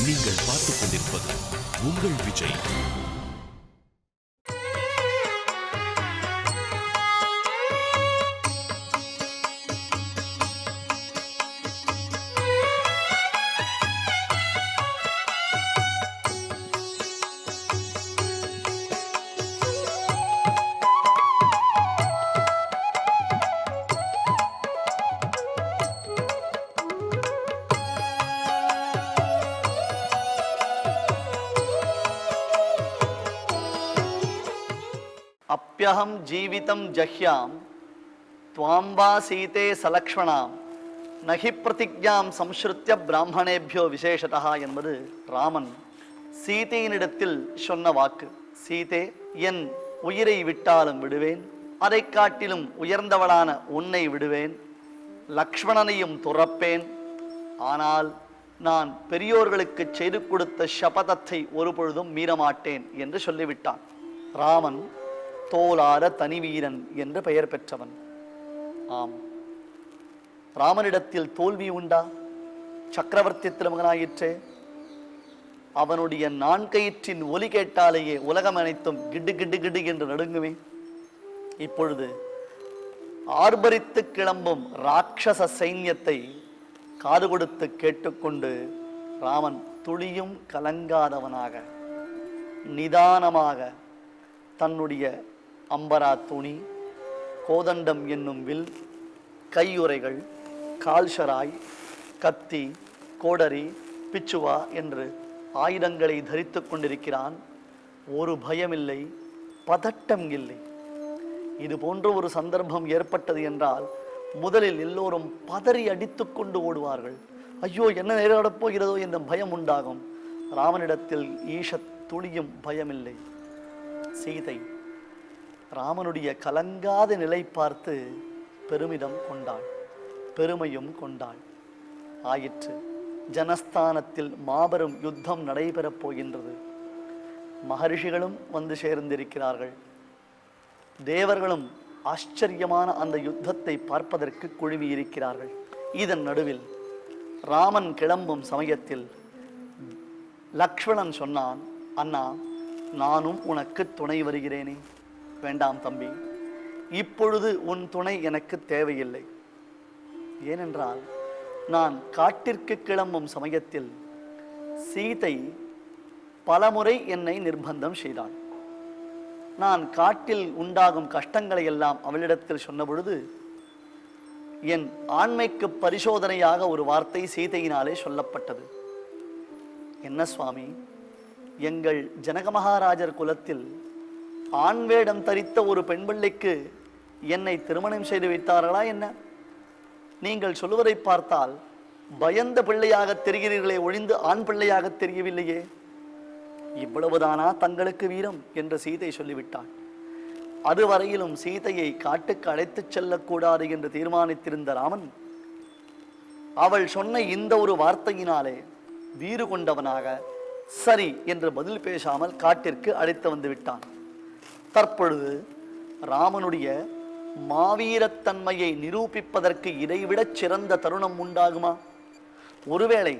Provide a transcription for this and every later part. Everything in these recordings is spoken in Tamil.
நீங்கள் பார்த்துக் கொண்டிருப்பது உங்கள் விஜய். அப்யஹம் ஜீவிதம் ஜஹ்யாம் துவாம்பா சீதே சலக்ஷ்மணாம் நகி பிரதிஜாம் சம்ஸ்ருத்திய பிராமணேபியோ விசேஷதா என்பது ராமன் சீதையினிடத்தில் சொன்ன வாக்கு. சீதே, என் உயிரை விட்டாலும் விடுவேன், அதை காட்டிலும் உயர்ந்தவளான உன்னை விடுவேன், லக்ஷ்மணனையும் துறப்பேன், ஆனால் நான் பெரியோர்களுக்கு செய்து கொடுத்த சபதத்தை ஒருபொழுதும் மீறமாட்டேன் என்று சொல்லிவிட்டான். ராமன் தோலார தனிவீரன் என்று பெயர் பெற்றவன். ஆம், ராமனிடத்தில் தோல்வி உண்டா? சக்கரவர்த்தி திருமகனாயிற்றே. அவனுடைய நான்கயிற்றின் ஒலி கேட்டாலேயே உலகம் அனைத்தும் கிடு கிடு கிடு என்று நடுங்குமே. இப்பொழுது ஆர்ப்பரித்து கிளம்பும் ராட்சச சைன்யத்தை காது கொடுத்து கேட்டுக்கொண்டு ராமன் துளியும் கலங்காதவனாக நிதானமாக தன்னுடைய அம்பரா துணி, கோதண்டம் என்னும் வில், கையுறைகள், கால்ஷராய், கத்தி, கோடரி, பிச்சுவா என்று ஆயுதங்களை தரித்து கொண்டிருக்கிறான். ஒரு பயமில்லை, பதட்டம் இல்லை. இது போன்ற ஒரு சந்தர்ப்பம் ஏற்பட்டது என்றால் முதலில் எல்லோரும் பதறி அடித்து கொண்டு ஓடுவார்கள். ஐயோ, என்ன நேரிடப் போகிறதோ என்ற பயம் உண்டாகும். ராமனிடத்தில் ஈஷத் துளியும் பயமில்லை. சீதை ராமனுடைய கலங்காத நிலை பார்த்து பெருமிதம் கொண்டாள், பெருமையும் கொண்டாள். ஆயிற்று, ஜனஸ்தானத்தில் மாபெரும் யுத்தம் நடைபெறப் போகின்றது. மகரிஷிகளும் வந்து சேர்ந்திருக்கிறார்கள். தேவர்களும் ஆச்சரியமான அந்த யுத்தத்தை பார்ப்பதற்கு குழுமி இருக்கிறார்கள். இதன் நடுவில் ராமன் கிளம்பும் சமயத்தில் லக்ஷ்மணன் சொன்னான், அண்ணா, நானும் உனக்கு துணை வருகிறேனே. வேண்டாம் தம்பி, இப்பொழுது உன் துணை எனக்கு தேவையில்லை. ஏனென்றால் நான் காட்டிற்கு கிளம்பும் சமயத்தில் சீதை பலமுறை என்னை நிர்பந்தம் செய்தாள். நான் காட்டில் உண்டாகும் கஷ்டங்களை எல்லாம் அவளிடத்தில் சொன்ன பொழுது என் ஆண்மைக்கு பரிசோதனையாக ஒரு வார்த்தை சீதையினாலே சொல்லப்பட்டது. என்ன சுவாமி, எங்கள் ஜனக மகாராஜர் குலத்தில் ஆண் வேடம் தரித்த ஒரு பெண் பிள்ளைக்கு என்னை திருமணம் செய்து வைத்தார்களா என்ன? நீங்கள் சொல்லுவதை பார்த்தால் பயந்த பிள்ளையாக தெரிகிறீர்களே ஒழிந்து ஆண் பிள்ளையாக தெரியவில்லையே. இவ்வளவுதானா தங்களுக்கு வீரம் என்று சீதை சொல்லிவிட்டாள். அதுவரையிலும் சீதையை காட்டுக்கு அழைத்துச் செல்லக்கூடாது என்று தீர்மானித்திருந்த ராமன் அவள் சொன்ன இந்த ஒரு வார்த்தையினாலே வீறு கொண்டவனாக சரி என்று பதில் பேசாமல் காட்டிற்கு அழைத்து வந்து விட்டான். தற்பொழுது ராமனுடைய மாவீரத்தன்மையை நிரூபிப்பதற்கு இதைவிடச் சிறந்த தருணம் உண்டாகுமா? ஒருவேளை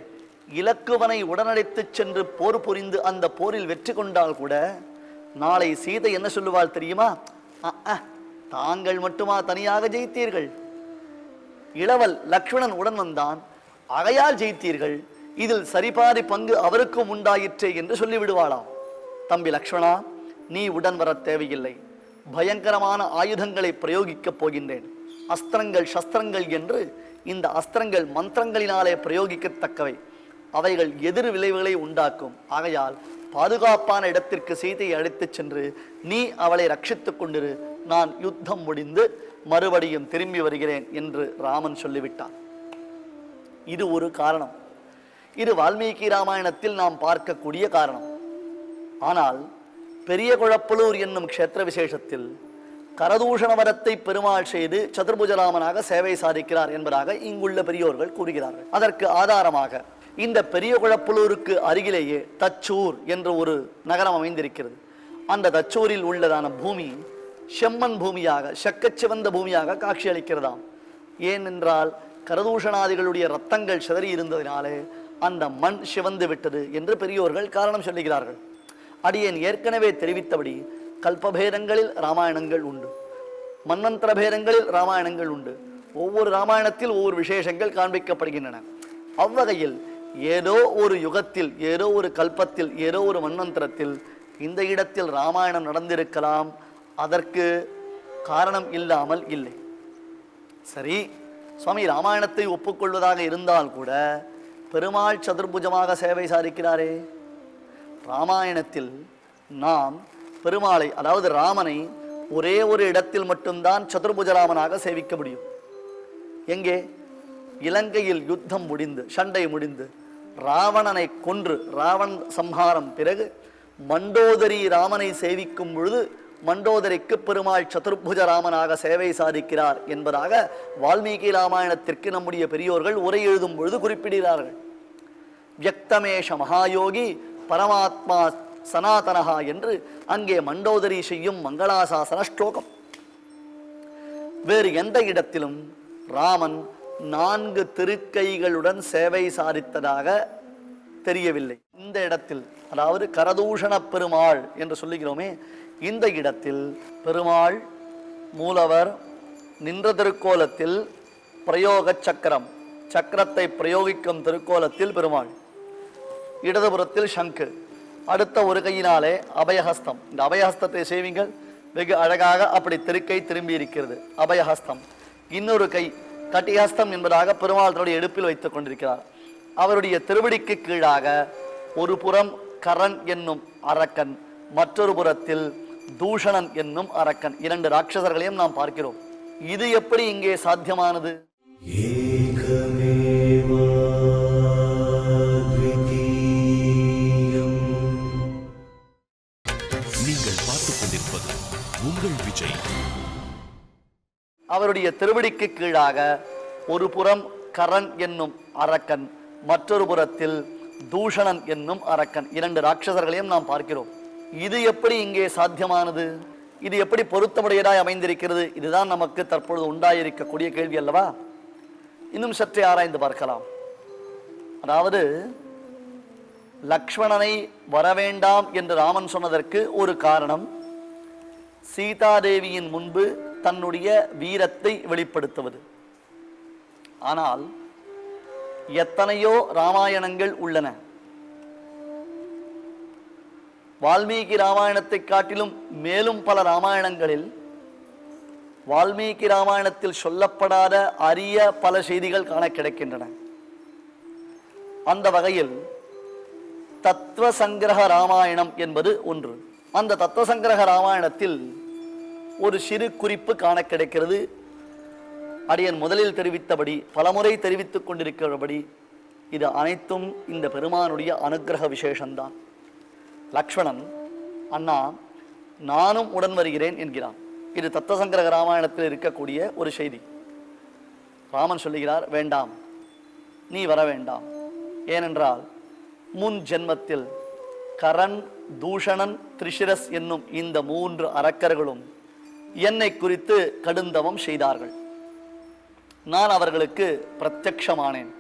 இலக்குவனை உடனழைத்துச் சென்று போர் புரிந்து அந்த போரில் வெற்றி கொண்டால் கூட நாளை சீதை என்ன சொல்லுவாள் தெரியுமா? தாங்கள் மட்டுமா தனியாக ஜெயித்தீர்கள்? இளவல் லக்ஷ்மணன் உடன் வந்தான், ஆகையால் ஜெயித்தீர்கள், இதில் சரிபாதி பங்கு அவருக்கும் உண்டாயிற்றே என்று சொல்லிவிடுவாளாம். தம்பி லக்ஷ்மணா, நீ உடன் வர தேவையில்லை. பயங்கரமான ஆயுதங்களை பிரயோகிக்கப் போகின்றேன். அஸ்திரங்கள் சஸ்திரங்கள் என்று இந்த அஸ்திரங்கள் மந்திரங்களினாலே பிரயோகிக்கத்தக்கவை. அவைகள் எதிர் விளைவுகளை உண்டாக்கும். ஆகையால் பாதுகாப்பான இடத்திற்கு சீதையை அழைத்துச் சென்று நீ அவளை ரட்சித்துக் கொண்டிரு. நான் யுத்தம் முடிந்து மறுபடியும் திரும்பி வருகிறேன் என்று ராமன் சொல்லிவிட்டான். இது ஒரு காரணம். இது வால்மீகி ராமாயணத்தில் நாம் பார்க்கக்கூடிய காரணம். ஆனால் பெரிய குழப்பலூர் என்னும் க்ஷேத்திர விசேஷத்தில் கரதூஷண வரத்தை பெருமாள் செய்து சதுர்புஜராமனாக சேவை சாதிக்கிறார் என்பதாக இங்குள்ள பெரியோர்கள் கூறுகிறார்கள். அதற்கு ஆதாரமாக இந்த பெரிய குழப்பலூருக்கு அருகிலேயே தச்சூர் என்ற ஒரு நகரம் அமைந்திருக்கிறது. அந்த தச்சூரில் உள்ளதான பூமி செம்மண் பூமியாக, செக்கச்சிவந்த பூமியாக காட்சி அளிக்கிறதாம். ஏனென்றால் கரதூஷணாதிகளுடைய ரத்தங்கள் சிதறி இருந்ததினாலே அந்த மண் சிவந்து விட்டது என்று பெரியோர்கள் காரணம் சொல்லுகிறார்கள். அடியேன் ஏற்கனவே தெரிவித்தபடி கல்பபேதங்களில் ராமாயணங்கள் உண்டு, மன்வந்திர பேதங்களில் ராமாயணங்கள் உண்டு. ஒவ்வொரு ராமாயணத்தில் ஒவ்வொரு விசேஷங்கள் காண்பிக்கப்படுகின்றன. அவ்வகையில் ஏதோ ஒரு யுகத்தில், ஏதோ ஒரு கல்பத்தில், ஏதோ ஒரு மன்வந்திரத்தில் இந்த இடத்தில் ராமாயணம் நடந்திருக்கலாம். அதற்கு காரணம் இல்லாமல் இல்லை. சரி, சுவாமி ராமாயணத்தை ஒப்புக்கொள்வதாக இருந்தால் கூட பெருமாள் சதுர்புஜமாக சேவை சாதிக்கிறாரே. ராமாயணத்தில் நாம் பெருமாளை, அதாவது ராமனை ஒரே ஒரு இடத்தில் மட்டும்தான் சதுர்புஜராமனாக சேவிக்க முடியும். எங்கே? இலங்கையில் யுத்தம் முடிந்து, சண்டை முடிந்து, ராவணனை கொன்று ராவண் சம்ஹாரம் பிறகு மண்டோதரி ராமனை சேவிக்கும் பொழுது மண்டோதரிக்கு பெருமாள் சதுர்புஜ ராமனாக சேவை சாதிக்கிறார் என்பதாக வால்மீகி ராமாயணத்திற்கு நம்முடைய பெரியோர்கள் உரை எழுதும் பொழுது குறிப்பிடுகிறார்கள். வியக்தமேஷ மகாயோகி பரமாத்மா சனாதனஹா என்று அங்கே மண்டோதரி செய்யும் மங்களாசாசன ஸ்லோகம். வேறு எந்த இடத்திலும் ராமன் 4 திருக்கைகளுடன் சேவை சாதித்ததாக தெரியவில்லை. இந்த இடத்தில், அதாவது கரதூஷண பெருமாள் என்று சொல்லுகிறோமே, இந்த இடத்தில் பெருமாள் மூலவர் நின்ற திருக்கோலத்தில் பிரயோக சக்கரம், சக்கரத்தை பிரயோகிக்கும் திருக்கோலத்தில் பெருமாள், இடதுபுறத்தில் சங்கு, அடுத்த ஒரு கையினாலே அபயஹஸ்தம். இந்த அபயஹஸ்தத்தை செய்வீங்கள், வெகு அழகாக அப்படி திருக்கை திரும்பி இருக்கிறது, அபயஹஸ்தம். இன்னொரு கை கட்டிஹஸ்தம் என்பதாக பெருமாள் தன்னுடைய இடுப்பில் வைத்துக் கொண்டிருக்கிறார். அவருடைய திருவடிக்கு கீழாக ஒரு புறம் கரன் என்னும் அரக்கன், மற்றொரு புறத்தில் தூஷணன் என்னும் அரக்கன், 2 ராட்சசர்களையும் நாம் பார்க்கிறோம். இது எப்படி இங்கே சாத்தியமானது? நீங்கள் பார்த்துக் கொண்டிருப்பது உங்கள் விஜய். அவருடைய திருவடிக்கு கீழாக ஒரு புறம் கரன் என்னும் அரக்கன், மற்றொரு புறத்தில் தூஷணன் என்னும் அரக்கன், 2 ராட்சசர்களையும் நாம் பார்க்கிறோம். இது எப்படி இங்கே சாத்தியமானது? இது எப்படி பொருத்தமுடையதாய் அமைந்திருக்கிறது? இதுதான் நமக்கு தற்பொழுது உண்டாயிருக்கக்கூடிய கேள்வி அல்லவா? இன்னும் சற்றே ஆராய்ந்து பார்க்கலாம். அதாவது லக்ஷ்மணனை வரவேண்டாம் என்று ராமன் சொன்னதற்கு ஒரு காரணம், சீதாதேவியின் முன்பு தன்னுடைய வீரத்தை வெளிப்படுத்துவது. ஆனால் எத்தனையோ ராமாயணங்கள் உள்ளன. வால்மீகி ராமாயணத்தை காட்டிலும் மேலும் பல ராமாயணங்களில் வால்மீகி ராமாயணத்தில் சொல்லப்படாத அரிய பல செய்திகள் காண கிடைக்கின்றன. அந்த வகையில் தத்துவ சங்கிரக ராமாயணம் என்பது ஒன்று. அந்த தத்துவ சங்கிரக ராமாயணத்தில் ஒரு சிறு குறிப்பு காண கிடைக்கிறது. அடியன் முதலில் தெரிவித்தபடி, பலமுறை தெரிவித்துக் கொண்டிருக்கிறபடி, இது அனைத்தும் இந்த பெருமானுடைய அனுக்கிரக விசேஷம்தான். லக்ஷ்மணன், அண்ணா நானும் உடன் வருகிறேன் என்கிறான். இது தத்துவசங்கிரக ராமாயணத்தில் இருக்கக்கூடிய ஒரு செய்தி. ராமன் சொல்லுகிறார், வேண்டாம், நீ வர வேண்டாம். ஏனென்றால் முன் ஜென்மத்தில் கரன், தூஷணன், திரிஷிரஸ் என்னும் இந்த 3 அரக்கர்களும் என்னை குறித்து கடுந்தவம் செய்தார்கள். நான் அவர்களுக்கு பிரத்யக்ஷமானேன்.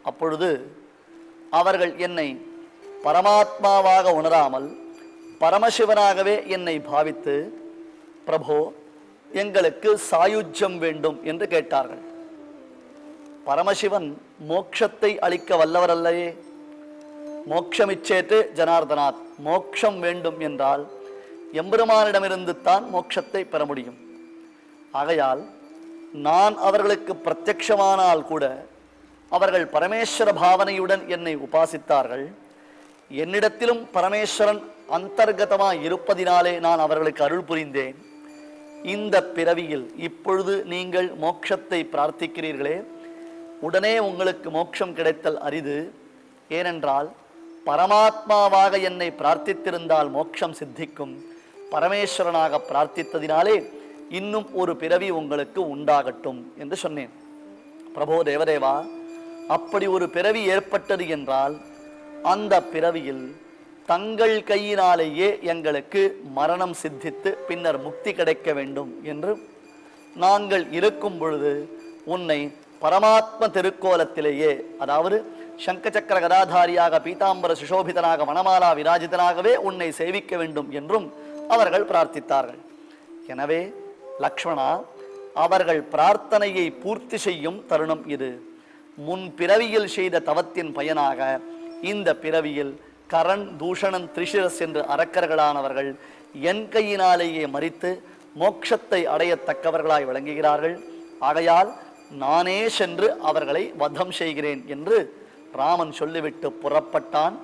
அப்பொழுது அவர்கள் என்னை பரமாத்மாவாக உணராமல் பரமசிவனாகவே என்னை பாவித்து, பிரபோ எங்களுக்கு சாயுஜ்யம் வேண்டும் என்று கேட்டார்கள். பரமசிவன் மோட்சத்தை அளிக்க வல்லவரல்லையே. மோட்சமிச்சேத்து ஜனார்தனாத், மோட்சம் வேண்டும் என்றால் எம்பெருமானிடமிருந்து தான் மோட்சத்தை பெற முடியும். ஆகையால் நான் அவர்களுக்கு பிரத்யக்ஷமானால் கூட அவர்கள் பரமேஸ்வர பாவனையுடன் என்னை உபாசித்தார்கள். என்னிடத்திலும் பரமேஸ்வரன் அந்தர்கதமாய் இருப்பதினாலே நான் அவர்களுக்கு அருள் புரிந்தேன். இந்த பிறவியில் இப்பொழுது நீங்கள் மோட்சத்தை பிரார்த்திக்கிறீர்களே, உடனே உங்களுக்கு மோட்சம் கிடைத்தல் அரிது. ஏனென்றால் பரமாத்மாவாக என்னை பிரார்த்தித்திருந்தால் மோட்சம் சித்திக்கும். பரமேஸ்வரனாக பிரார்த்தித்ததினாலே இன்னும் ஒரு பிறவி உங்களுக்கு உண்டாகட்டும் என்று சொன்னேன். பிரபோ தேவதேவா, அப்படி ஒரு பிறவி ஏற்பட்டது என்றால் அந்த பிறவியில் தங்கள் கையினாலேயே எங்களுக்கு மரணம் சித்தித்து பின்னர் முக்தி கிடைக்க வேண்டும் என்று நாங்கள் இருக்கும் பொழுது உன்னை பரமாத்ம திருக்கோலத்திலேயே, அதாவது சங்கசக்கர கதாதாரியாக பீதாம்பர சுஷோபிதனாக வனமாலா விராஜிதனாகவே உன்னை சேவிக்க வேண்டும் என்றும் அவர்கள் பிரார்த்தித்தார்கள். எனவே லக்ஷ்மணா, அவர்கள் பிரார்த்தனையை பூர்த்தி செய்யும் தருணம் இது. முன் பிறவியில் செய்த தவத்தின் பயனாக இந்த பிறவியில் கரண், தூஷணன், திரிசிரஸ் என்று அரக்கர்களானவர்கள் என் கையினாலேயே மரித்து மோட்சத்தை அடையத்தக்கவர்களாய் விளங்குகிறார்கள். ஆகையால் நானே சென்று அவர்களை வதம் செய்கிறேன் என்று ராமன் சொல்லிவிட்டு புறப்பட்டான்.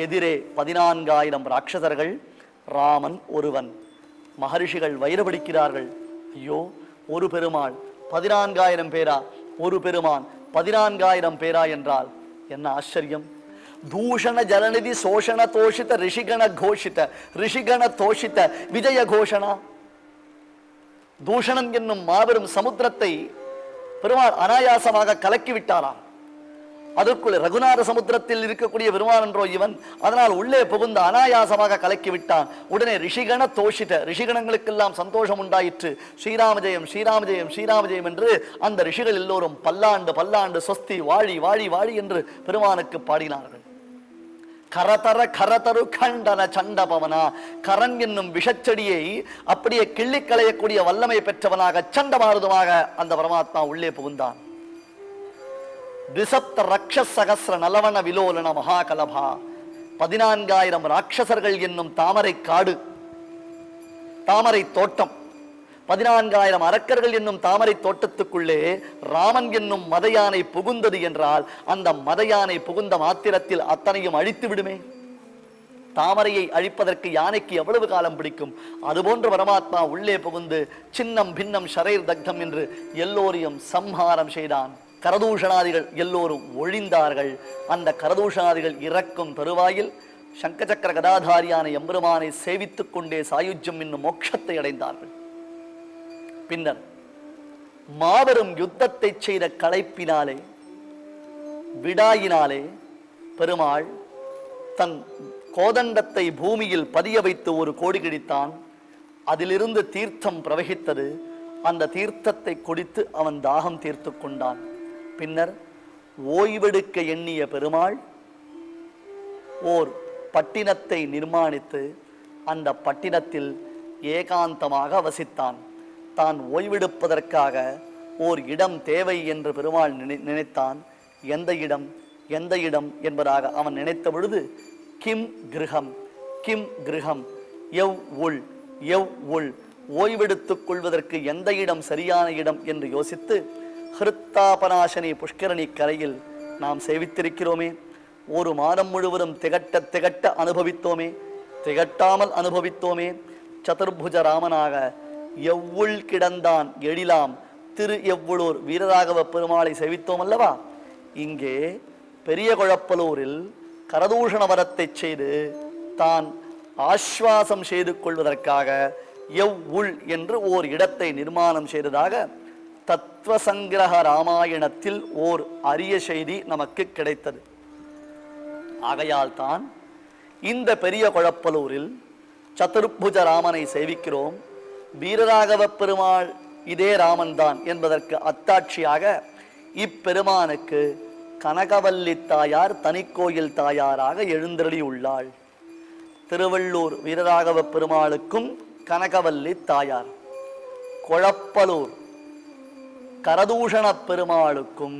எதிரே 14,000 ராட்சசர்கள், ராமன் ஒருவன். மகரிஷிகள் வயிறு பிடிக்கிறார்கள். ஐயோ, ஒரு பெருமாள் 14,000 பேரா, ஒரு பெருமான் 14,000 பேரா என்றால் என்ன ஆச்சரியம்! தூஷண ஜலநிதி சோஷண தோஷித ரிஷிகண கோஷித ரிஷிகண தோஷித விஜய கோஷணா. தூஷணன் என்னும் மாபெரும் சமுத்திரத்தை பெருமாள் அனாயாசமாக கலக்கிவிட்டாராம். அதற்குள் ரகுநாத சமுத்திரத்தில் இருக்கக்கூடிய பெருமான் என்றோ இவன், அதனால் உள்ளே புகுந்த அனாயாசமாக கலக்கி விட்டான். உடனே ரிஷிகண தோஷித, ரிஷிகணங்களுக்கெல்லாம் சந்தோஷம் உண்டாயிற்று. ஸ்ரீராமஜெயம் ஸ்ரீராமஜெயம் ஸ்ரீராமஜெயம் என்று அந்த ரிஷிகள் எல்லோரும் பல்லாண்டு பல்லாண்டு சொஸ்தி வாழி வாழி வாழி என்று பெருமானுக்கு பாடினார்கள். கரதர கரதரு கண்டன சண்டபவனா, கரன் என்னும் விஷச்செடியை அப்படியே கிள்ளி களையக்கூடிய வல்லமை பெற்றவனாக சண்டமாருதுமாக அந்த பரமாத்மா உள்ளே புகுந்தான். திசப்த ரக்ஷஸ் சகஸ்ர நலவன விலோலன மகாகலபா. 14,000 ராட்சசர்கள் என்னும் தாமரை காடு, தாமரை தோட்டம், 14,000 அரக்கர்கள் என்னும் தாமரை தோட்டத்துக்குள்ளே ராமன் என்னும் மதயானை புகுந்தது என்றால் அந்த மதயானை புகுந்த மாத்திரத்தில் அத்தனையும் அழித்து விடுமே. தாமரையை அழிப்பதற்கு யானைக்கு எவ்வளவு காலம் பிடிக்கும்? அதுபோன்று பரமாத்மா உள்ளே புகுந்து சின்னம் பின்னம் ஷரைர் தக்தம் என்று எல்லோரையும் சம்ஹாரம் செய்தான். கரதூஷணாதிகள் எல்லோரும் ஒழிந்தார்கள். அந்த கரதூஷணாதிகள் இறக்கும் தருவாயில் சங்கசக்கர கதாதாரியான எம்பெருமானை சேவித்துக் கொண்டே சாயுஜ்யம் என்னும் மோட்சத்தை அடைந்தார்கள். பின்னர் மாபெரும் யுத்தத்தை செய்த களைப்பினாலே, விடாயினாலே பெருமாள் தன் கோதண்டத்தை பூமியில் பதிய வைத்து ஒரு கோடி கிடித்தான். அதிலிருந்து தீர்த்தம் பிரவகித்தது. அந்த தீர்த்தத்தை குடித்து அவன் தாகம் தீர்த்து கொண்டான். பின்னர் ஓய்வெடுக்க எண்ணிய பெருமாள் ஓர் பட்டினத்தை நிர்மாணித்து அந்த பட்டினத்தில் ஏகாந்தமாக வசித்தான். தான் ஓய்வெடுப்பதற்காக ஓர் இடம் தேவை என்று பெருமாள் நினைத்தான். எந்த இடம், எந்த இடம் என்பதாக அவன் நினைத்த பொழுது கிம் கிரகம், கிம் கிரகம், எவ் உள், எவ் உள், ஓய்வெடுத்துக் கொள்வதற்கு எந்த இடம் சரியான இடம் என்று யோசித்து ஹிருத்தாபநாசனி புஷ்கரணி கரையில் நாம் சேவித்திருக்கிறோமே. ஒரு மாதம் முழுவதும் திகட்ட திகட்ட அனுபவித்தோமே, திகட்டாமல் அனுபவித்தோமே. சதுர்புஜ ராமனாக எவ்வுள் கிடந்தான் எழிலாம் திரு எவ்வுளூர் வீரராகவ பெருமாளை சேவித்தோம் அல்லவா? இங்கே பெரிய குழப்பலூரில் கரதூஷண வரத்தை செய்து தான் ஆஸ்வாசம் செய்து கொள்வதற்காக எவ்வுள் என்று ஓர் இடத்தை நிர்மாணம் செய்ததாக தத்துவசங்கிரக ராமாயணத்தில் ஓர் அரிய செய்தி நமக்கு கிடைத்தது. ஆகையால் தான் இந்த பெரிய குழப்பலூரில் சதுர்புஜ ராமனை சேவிக்கிறோம். வீரராகவ பெருமாள் இதே ராமன் தான் என்பதற்கு அத்தாட்சியாக இப்பெருமானுக்கு கனகவல்லி தாயார் தனிக்கோயில் தாயாராக எழுந்தருளி உள்ளாள். திருவள்ளூர் வீரராகவ பெருமாளுக்கும் கனகவல்லி தாயார், குழப்பலூர் கரதூஷண பெருமாளுக்கும்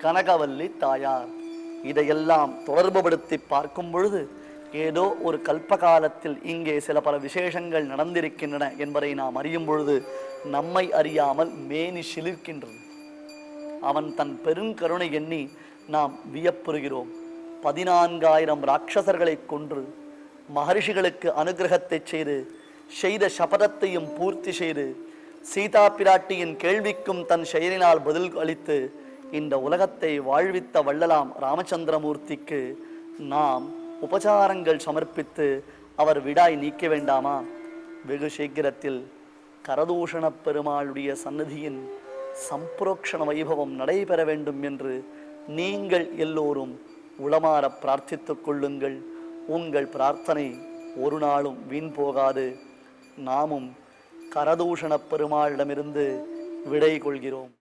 கனகவல்லி தாயார். இதையெல்லாம் தொடர்புபடுத்தி பார்க்கும் பொழுது ஏதோ ஒரு கல்பகாலத்தில் இங்கே சில பல விசேஷங்கள் நடந்திருக்கின்றன என்பதை நாம் அறியும் பொழுது நம்மை அறியாமல் மேனி சிலிர்க்கின்றது. அவன் தன் பெருங்கருணை எண்ணி நாம் வியப்புறுகிறோம். 14,000 ராட்சசர்களை கொன்று மகரிஷிகளுக்கு அனுகிரகத்தை செய்த சபதத்தையும் பூர்த்தி செய்து சீதா பிராட்டியின் கேள்விக்கும் தன் செயலினால் பதில் அளித்து இந்த உலகத்தை வாழ்வித்த வள்ளலாம் ராமச்சந்திரமூர்த்திக்கு நாம் உபசாரங்கள் சமர்ப்பித்து அவர் விடாய் நீக்க வேண்டாமா? வெகு சீக்கிரத்தில் கரதூஷண பெருமாளுடைய சந்நிதியின் சம்புரோக்ஷண வைபவம் நடைபெற வேண்டும் என்று நீங்கள் எல்லோரும் உளமாற பிரார்த்தித்துக் கொள்ளுங்கள். உங்கள் பிரார்த்தனை ஒரு நாளும் வீண் போகாது. நாமும் கரதூஷண பெருமாளிடமிருந்து விடை கொள்கிறோம்.